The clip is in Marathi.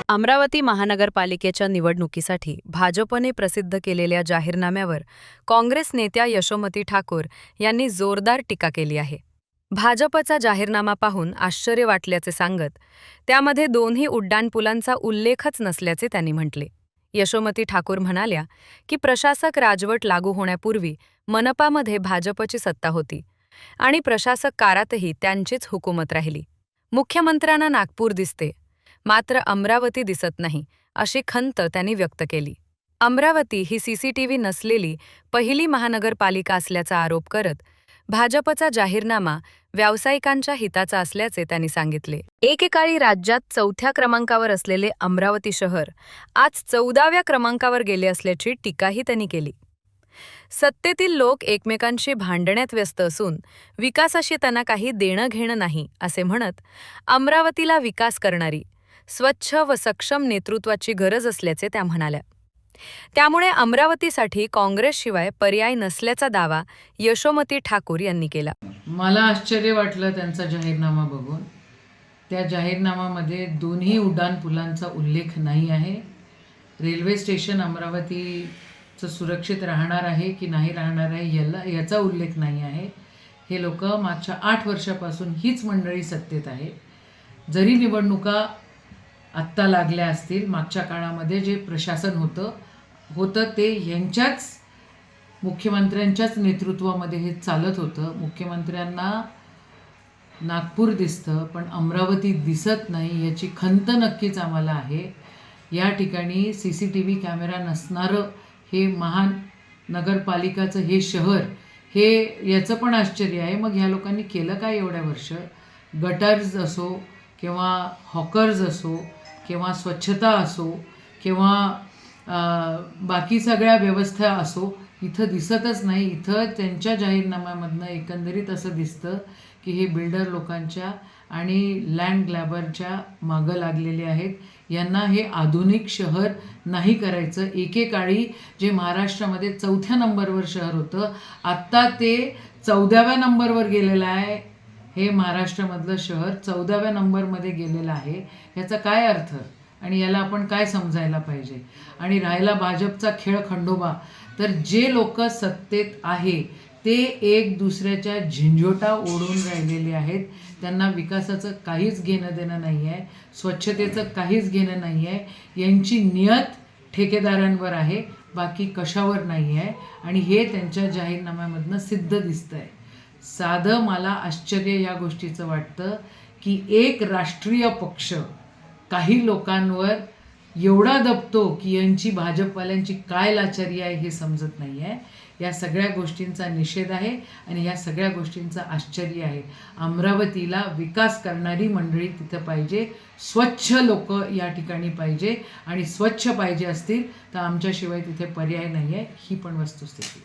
अमरावती महानगरपालिकेच्या निवडणुकीसाठी भाजपने प्रसिद्ध केलेल्या जाहीरनाम्यावर काँग्रेस नेत्या यशोमती ठाकूर यांनी जोरदार टीका केली आहे. भाजपचा जाहीरनामा पाहून आश्चर्य वाटल्याचे सांगत त्यामध्ये दोन्ही उड्डाणपुलांचा उल्लेखच नसल्याचे त्यांनी म्हटले. यशोमती ठाकूर म्हणाल्या की प्रशासक राजवट लागू होण्यापूर्वी मनपामध्ये भाजपची सत्ता होती आणि प्रशासक कारातही त्यांचीच हुकूमत राहिली. मुख्यमंत्र्यांना नागपूर दिसते, मात्र अमरावती दिसत नाही, अशी खंत त्यांनी व्यक्त केली. अमरावती ही सीसीटीव्ही नसलेली पहिली महानगरपालिका असल्याचा आरोप करत भाजपचा जाहीरनामा व्यावसायिकांच्या हिताचा असल्याचे त्यांनी सांगितले. एकेकाळी राज्यात 4थ्या क्रमांकावर असलेले अमरावती शहर आज 14व्या क्रमांकावर गेले असल्याची टीकाही त्यांनी केली. सत्तेतील लोक एकमेकांशी भांडण्यात व्यस्त असून विकासाशी त्यांना काही देणं घेणं नाही, असे म्हणत अमरावतीला विकास करणारी स्वच्छ व सक्षम नेतृत्वाची गरज असल्याचे त्या म्हणाल्या. त्यामुळे अमरावतीसाठी काँग्रेसशिवाय पर्याय नसल्याचा दावा यशोमती ठाकूर यांनी केला. मला आश्चर्य वाटलं त्यांचा जाहीरनामा बघून. त्या जाहीरनाम्यामध्ये दोन्ही उड्डाणपुलांचा उल्लेख नाही आहे. रेल्वे स्टेशन अमरावतीचं सुरक्षित राहणार आहे की नाही राहणार आहे याचा उल्लेख नाही आहे. हे लोक मागच्या 8 वर्षापासून हीच मंडळी सत्तेत आहे. जरी निवडणुका आत्ता लागल्या असतील, मागच्या काळामध्ये जे प्रशासन होतं ते ह्यांच्याच मुख्यमंत्र्यांच्याच नेतृत्वामध्ये हे चालत होतं. मुख्यमंत्र्यांना नागपूर दिसतं पण अमरावती दिसत नाही, याची खंत नक्कीच आम्हाला आहे. या ठिकाणी CCTV कॅमेरा नसणारं हे महानगरपालिकाचं हे शहर, हे याचं पण आश्चर्य आहे. मग ह्या लोकांनी केलं काय एवढ्या वर्ष? गटर्स असो किंवा हॉकर्स असो किंवा स्वच्छता असो किंवा बाकी सगळ्या व्यवस्था असो, इथं दिसतच नाही. इथं त्यांच्या जाहीरनाम्यामधनं एकंदरीत असं दिसतं की हे बिल्डर लोकांच्या आणि लँड ग्लॅबरच्या मागं लागलेले आहेत. यांना हे आधुनिक शहर नाही करायचं. एकेकाळी जे महाराष्ट्रामध्ये 4थ्या नंबरवर शहर होतं, आत्ता ते 14व्या नंबरवर गेलेलं आहे. हे महाराष्ट्रामधलं शहर 14व्या नंबरमध्ये गेलेलं आहे. याचा काय अर्थ आणि याला आपण काय समजायला पाहिजे? आणि राहिला भाजपचा खेळ खंडोबा, तर जे लोक सत्तेत आहे ते एक दुसऱ्याच्या झिंझोटा ओढून राहिलेले आहेत. त्यांना विकासाचं काहीच घेणं देणं नाही आहे, स्वच्छतेचं काहीच घेणं नाही आहे. यांची नियत ठेकेदारांवर आहे, बाकी कशावर नाही आहे. आणि हे त्यांच्या जाहीरनाम्यामधनं सिद्ध दिसतं आहे. साधं मला आश्चर्य या गोष्टीचं वाटतं की एक राष्ट्रीय पक्ष काही लोकांवर एवढा दबतो की यांची भाजपवाल्यांची काय लाचारी आहे हे समजत नाही आहे. या सगळ्या गोष्टींचा निषेध आहे आणि या सगळ्या गोष्टींचं आश्चर्य आहे. अमरावतीला विकास करणारी मंडळी तिथं पाहिजे, स्वच्छ लोक या ठिकाणी पाहिजे आणि स्वच्छ पाहिजे असतील तर आमच्याशिवाय तिथे पर्याय नाही आहे. ही पण वस्तुस्थिती.